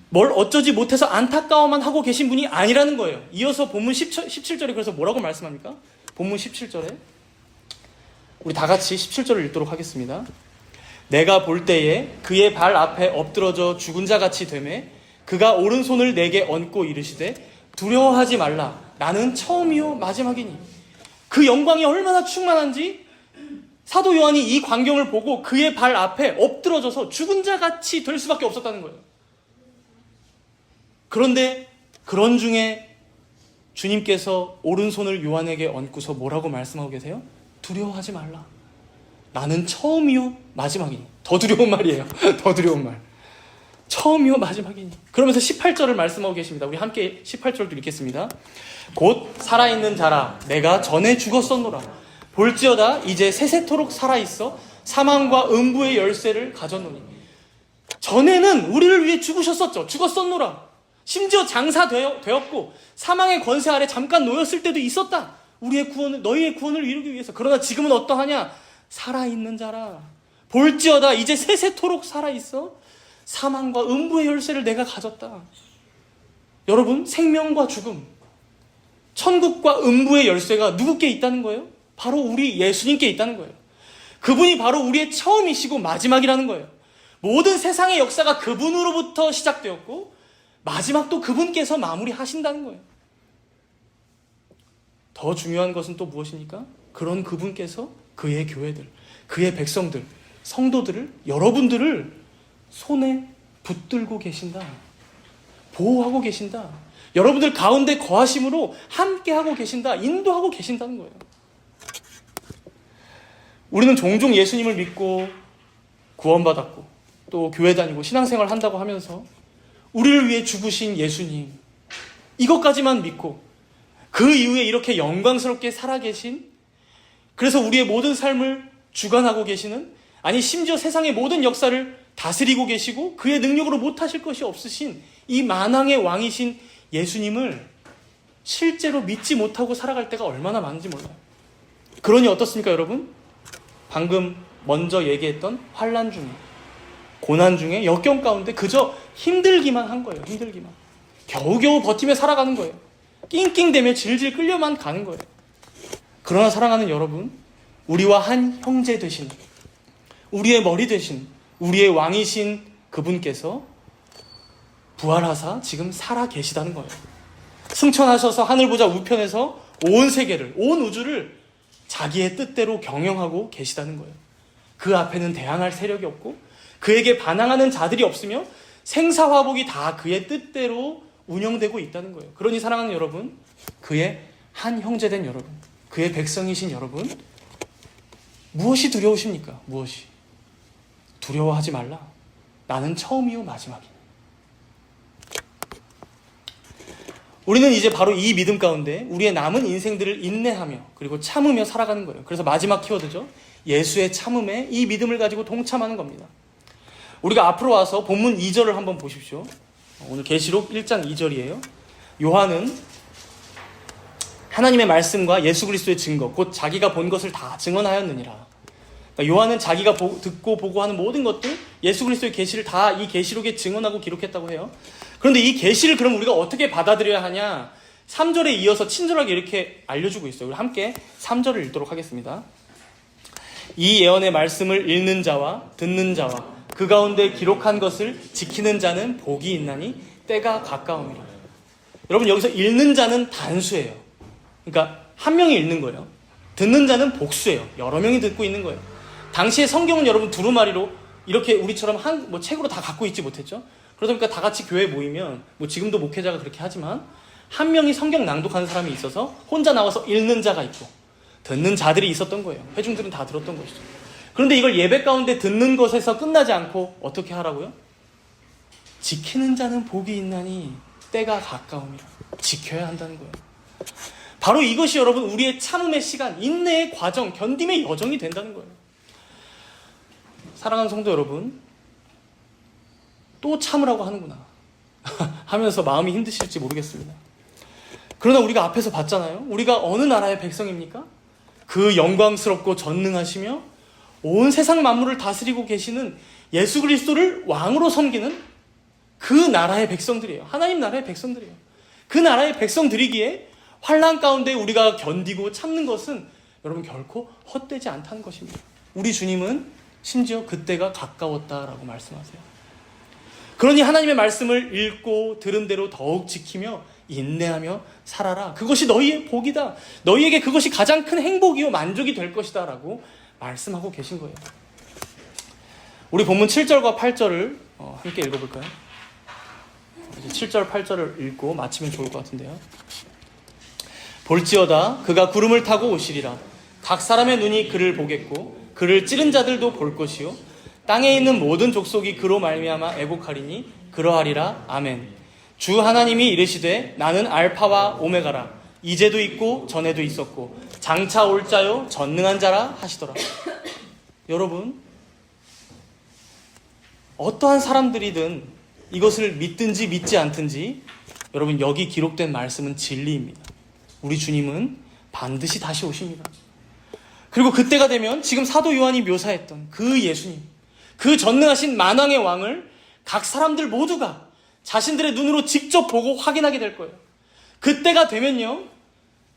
뭘 어쩌지 못해서 안타까워만 하고 계신 분이 아니라는 거예요. 이어서 본문 17절에 그래서 뭐라고 말씀합니까? 본문 17절에 우리 다 같이 17절을 읽도록 하겠습니다. 내가 볼 때에 그의 발 앞에 엎드러져 죽은 자 같이 되매 그가 오른손을 내게 얹고 이르시되 두려워하지 말라. 나는 처음이요 마지막이니. 그 영광이 얼마나 충만한지 사도 요한이 이 광경을 보고 그의 발 앞에 엎드러져서 죽은 자 같이 될 수밖에 없었다는 거예요. 그런데 그런 중에 주님께서 오른손을 요한에게 얹고서 뭐라고 말씀하고 계세요? 두려워하지 말라. 나는 처음이요 마지막이니. 더 두려운 말이에요. 더 두려운 말. 처음이요 마지막이니. 그러면서 18절을 말씀하고 계십니다. 우리 함께 18절도 읽겠습니다. 곧 살아있는 자라 내가 전에 죽었었노라. 볼지어다 이제 세세토록 살아있어 사망과 음부의 열쇠를 가졌노니. 전에는 우리를 위해 죽으셨었죠. 죽었었노라. 심지어 장사되었고 사망의 권세 아래 잠깐 놓였을 때도 있었다. 우리의 구원을, 너희의 구원을 이루기 위해서. 그러나 지금은 어떠하냐? 살아있는 자라. 볼지어다 이제 세세토록 살아있어 사망과 음부의 열쇠를 내가 가졌다. 여러분, 생명과 죽음, 천국과 음부의 열쇠가 누구께 있다는 거예요? 바로 우리 예수님께 있다는 거예요. 그분이 바로 우리의 처음이시고 마지막이라는 거예요. 모든 세상의 역사가 그분으로부터 시작되었고 마지막도 그분께서 마무리하신다는 거예요. 더 중요한 것은 또 무엇입니까? 그런 그분께서 그의 교회들, 그의 백성들, 성도들을, 여러분들을 손에 붙들고 계신다. 보호하고 계신다. 여러분들 가운데 거하심으로 함께하고 계신다. 인도하고 계신다는 거예요. 우리는 종종 예수님을 믿고 구원받았고 또 교회 다니고 신앙생활 한다고 하면서 우리를 위해 죽으신 예수님, 이것까지만 믿고 그 이후에 이렇게 영광스럽게 살아계신, 그래서 우리의 모든 삶을 주관하고 계시는, 아니 심지어 세상의 모든 역사를 다스리고 계시고 그의 능력으로 못하실 것이 없으신 이 만왕의 왕이신 예수님을 실제로 믿지 못하고 살아갈 때가 얼마나 많은지 몰라요. 그러니 어떻습니까, 여러분? 방금 먼저 얘기했던 환난 중에, 고난 중에, 역경 가운데 그저 힘들기만 한 거예요. 힘들기만. 겨우겨우 버티며 살아가는 거예요. 낑낑대며 질질 끌려만 가는 거예요. 그러나 사랑하는 여러분, 우리와 한 형제 되신, 우리의 머리 되신, 우리의 왕이신 그분께서 부활하사 지금 살아 계시다는 거예요. 승천하셔서 하늘 보좌 우편에서 온 세계를, 온 우주를 자기의 뜻대로 경영하고 계시다는 거예요. 그 앞에는 대항할 세력이 없고 그에게 반항하는 자들이 없으며 생사화복이 다 그의 뜻대로 운영되고 있다는 거예요. 그러니 사랑하는 여러분, 그의 한 형제된 여러분, 그의 백성이신 여러분, 무엇이 두려우십니까? 무엇이? 두려워하지 말라. 나는 처음이요 마지막이니. 우리는 이제 바로 이 믿음 가운데 우리의 남은 인생들을 인내하며 그리고 참으며 살아가는 거예요. 그래서 마지막 키워드죠. 예수의 참음에 이 믿음을 가지고 동참하는 겁니다. 우리가 앞으로 와서 본문 2절을 한번 보십시오. 오늘 계시록 1장 2절이에요. 요한은 하나님의 말씀과 예수 그리스도의 증거, 곧 자기가 본 것을 다 증언하였느니라. 그러니까 요한은 자기가 듣고 보고 하는 모든 것들, 예수 그리스도의 계시를 다 이 계시록에 증언하고 기록했다고 해요. 그런데 이 계시를 그럼 우리가 어떻게 받아들여야 하냐? 3절에 이어서 친절하게 이렇게 알려주고 있어요. 우리 함께 3절을 읽도록 하겠습니다. 이 예언의 말씀을 읽는 자와 듣는 자와 그 가운데 기록한 것을 지키는 자는 복이 있나니 때가 가까움이라. 여러분, 여기서 읽는 자는 단수예요. 그러니까 한 명이 읽는 거예요. 듣는 자는 복수예요. 여러 명이 듣고 있는 거예요. 당시에 성경은 여러분 두루마리로 이렇게 우리처럼 책으로 다 갖고 있지 못했죠. 그러다 보니까 다 같이 교회에 모이면 지금도 목회자가 그렇게 하지만 한 명이 성경 낭독하는 사람이 있어서 혼자 나와서 읽는 자가 있고 듣는 자들이 있었던 거예요. 회중들은 다 들었던 것이죠. 그런데 이걸 예배 가운데 듣는 것에서 끝나지 않고 어떻게 하라고요? 지키는 자는 복이 있나니 때가 가까움이라. 지켜야 한다는 거예요. 바로 이것이 여러분 우리의 참음의 시간, 인내의 과정, 견딤의 여정이 된다는 거예요. 사랑하는 성도 여러분, 또 참으라고 하는구나 하면서 마음이 힘드실지 모르겠습니다. 그러나 우리가 앞에서 봤잖아요. 우리가 어느 나라의 백성입니까? 그 영광스럽고 전능하시며 온 세상 만물을 다스리고 계시는 예수 그리스도를 왕으로 섬기는 그 나라의 백성들이에요. 하나님 나라의 백성들이에요. 그 나라의 백성들이기에 환난 가운데 우리가 견디고 참는 것은 여러분 결코 헛되지 않다는 것입니다. 우리 주님은 심지어 그때가 가까웠다라고 말씀하세요. 그러니 하나님의 말씀을 읽고 들은 대로 더욱 지키며 인내하며 살아라. 그것이 너희의 복이다. 너희에게 그것이 가장 큰 행복이요 만족이 될 것이다 라고 말씀하고 계신 거예요. 우리 본문 7절과 8절을 함께 읽어볼까요? 이제 7절 8절을 읽고 마치면 좋을 것 같은데요. 볼지어다 그가 구름을 타고 오시리라. 각 사람의 눈이 그를 보겠고 그를 찌른 자들도 볼 것이요 땅에 있는 모든 족속이 그로 말미암아 애곡하리니 그러하리라. 아멘. 주 하나님이 이르시되 나는 알파와 오메가라. 이제도 있고 전에도 있었고 장차 올 자요 전능한 자라 하시더라. 여러분, 어떠한 사람들이든 이것을 믿든지 믿지 않든지 여러분 여기 기록된 말씀은 진리입니다. 우리 주님은 반드시 다시 오십니다. 그리고 그때가 되면 지금 사도 요한이 묘사했던 그 예수님, 그 전능하신 만왕의 왕을 각 사람들 모두가 자신들의 눈으로 직접 보고 확인하게 될 거예요. 그때가 되면요,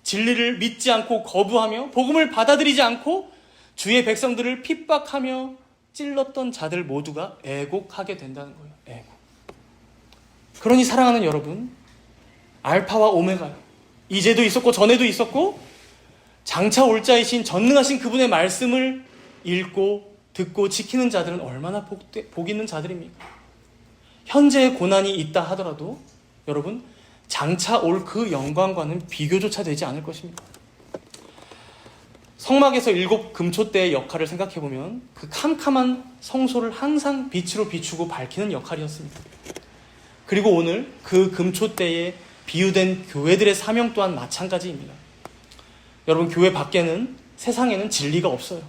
진리를 믿지 않고 거부하며 복음을 받아들이지 않고 주의 백성들을 핍박하며 찔렀던 자들 모두가 애곡하게 된다는 거예요. 애곡. 그러니 사랑하는 여러분, 알파와 오메가요. 이제도 있었고 전에도 있었고 장차 올 자이신 전능하신 그분의 말씀을 읽고 듣고 지키는 자들은 얼마나 복 있는 자들입니까? 현재의 고난이 있다 하더라도 여러분 장차 올 그 영광과는 비교조차 되지 않을 것입니다. 성막에서 7 금초대의 역할을 생각해보면 그 캄캄한 성소를 항상 빛으로 비추고 밝히는 역할이었습니다. 그리고 오늘 그 금초대에 비유된 교회들의 사명 또한 마찬가지입니다. 여러분, 교회 밖에는 세상에는 진리가 없어요.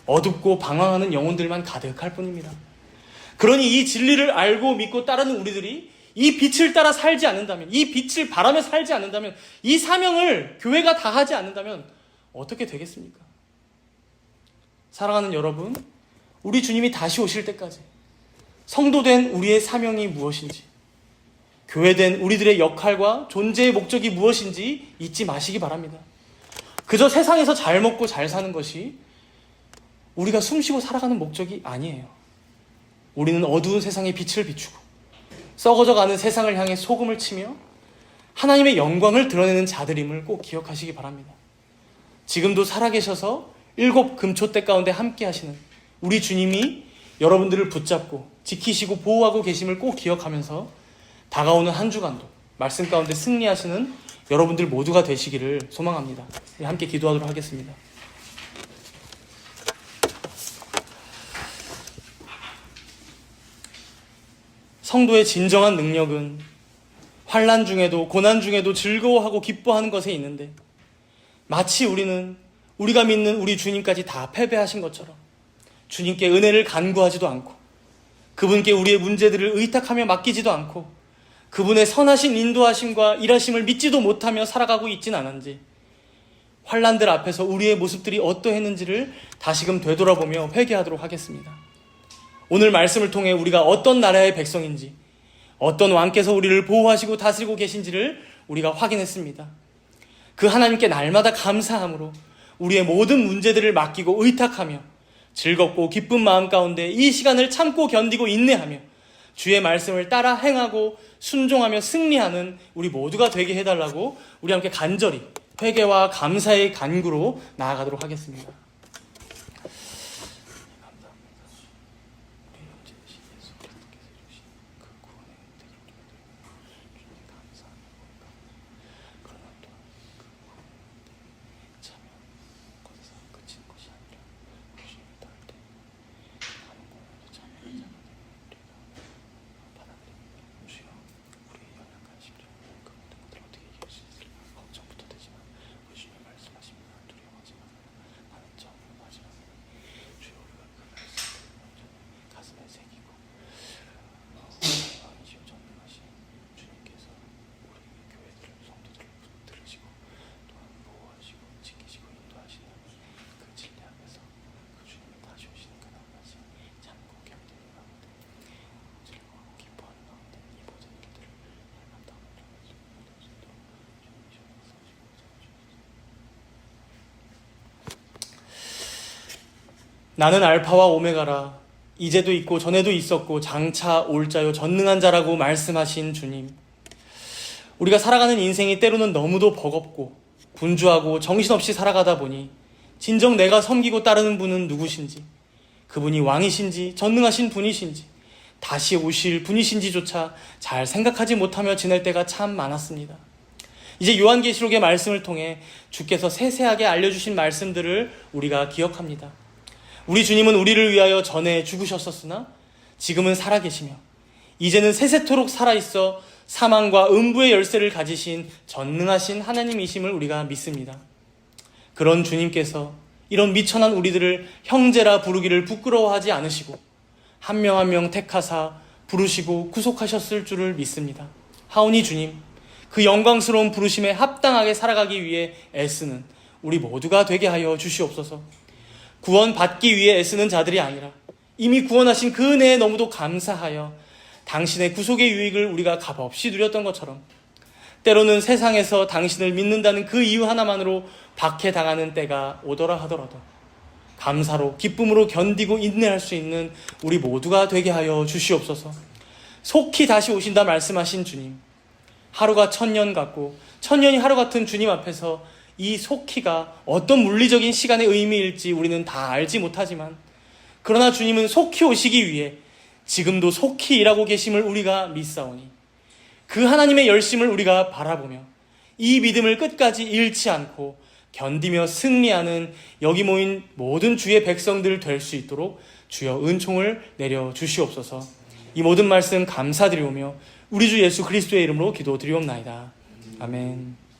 어둡고 방황하는 영혼들만 가득할 뿐입니다. 그러니 이 진리를 알고 믿고 따르는 우리들이 이 빛을 따라 살지 않는다면, 이 빛을 바라며 살지 않는다면, 이 사명을 교회가 다 하지 않는다면 어떻게 되겠습니까? 사랑하는 여러분, 우리 주님이 다시 오실 때까지 성도된 우리의 사명이 무엇인지, 교회된 우리들의 역할과 존재의 목적이 무엇인지 잊지 마시기 바랍니다. 그저 세상에서 잘 먹고 잘 사는 것이 우리가 숨쉬고 살아가는 목적이 아니에요. 우리는 어두운 세상에 빛을 비추고 썩어져가는 세상을 향해 소금을 치며 하나님의 영광을 드러내는 자들임을 꼭 기억하시기 바랍니다. 지금도 살아계셔서 7 금초대 가운데 함께 하시는 우리 주님이 여러분들을 붙잡고 지키시고 보호하고 계심을 꼭 기억하면서 다가오는 한 주간도 말씀 가운데 승리하시는 여러분들 모두가 되시기를 소망합니다. 함께 기도하도록 하겠습니다. 성도의 진정한 능력은 환난 중에도 고난 중에도 즐거워하고 기뻐하는 것에 있는데, 마치 우리는 우리가 믿는 우리 주님까지 다 패배하신 것처럼 주님께 은혜를 간구하지도 않고 그분께 우리의 문제들을 의탁하며 맡기지도 않고 그분의 선하신 인도하심과 일하심을 믿지도 못하며 살아가고 있진 않은지, 환난들 앞에서 우리의 모습들이 어떠했는지를 다시금 되돌아보며 회개하도록 하겠습니다. 오늘 말씀을 통해 우리가 어떤 나라의 백성인지, 어떤 왕께서 우리를 보호하시고 다스리고 계신지를 우리가 확인했습니다. 그 하나님께 날마다 감사함으로 우리의 모든 문제들을 맡기고 의탁하며 즐겁고 기쁜 마음 가운데 이 시간을 참고 견디고 인내하며 주의 말씀을 따라 행하고 순종하며 승리하는 우리 모두가 되게 해달라고 우리 함께 간절히 회개와 감사의 간구로 나아가도록 하겠습니다. 나는 알파와 오메가라, 이제도 있고 전에도 있었고 장차 올 자요 전능한 자라고 말씀하신 주님, 우리가 살아가는 인생이 때로는 너무도 버겁고 분주하고 정신없이 살아가다 보니 진정 내가 섬기고 따르는 분은 누구신지, 그분이 왕이신지 전능하신 분이신지 다시 오실 분이신지조차 잘 생각하지 못하며 지낼 때가 참 많았습니다. 이제 요한계시록의 말씀을 통해 주께서 세세하게 알려주신 말씀들을 우리가 기억합니다. 우리 주님은 우리를 위하여 전에 죽으셨었으나 지금은 살아계시며 이제는 세세토록 살아있어 사망과 음부의 열쇠를 가지신 전능하신 하나님이심을 우리가 믿습니다. 그런 주님께서 이런 미천한 우리들을 형제라 부르기를 부끄러워하지 않으시고 한 명 한 명 택하사 부르시고 구속하셨을 줄을 믿습니다. 하오니 주님, 그 영광스러운 부르심에 합당하게 살아가기 위해 애쓰는 우리 모두가 되게 하여 주시옵소서. 구원받기 위해 애쓰는 자들이 아니라 이미 구원하신 그 은혜에 너무도 감사하여 당신의 구속의 유익을 우리가 값없이 누렸던 것처럼 때로는 세상에서 당신을 믿는다는 그 이유 하나만으로 박해당하는 때가 오더라 하더라도 감사로 기쁨으로 견디고 인내할 수 있는 우리 모두가 되게 하여 주시옵소서. 속히 다시 오신다 말씀하신 주님, 하루가 1000년 같고 1000년이 하루 같은 주님 앞에서 이 속히가 어떤 물리적인 시간의 의미일지 우리는 다 알지 못하지만, 그러나 주님은 속히 오시기 위해 지금도 속히 일하고 계심을 우리가 믿사오니 그 하나님의 열심을 우리가 바라보며 이 믿음을 끝까지 잃지 않고 견디며 승리하는 여기 모인 모든 주의 백성들 될 수 있도록 주여 은총을 내려 주시옵소서. 이 모든 말씀 감사드리오며 우리 주 예수 그리스도의 이름으로 기도드리옵나이다. 아멘.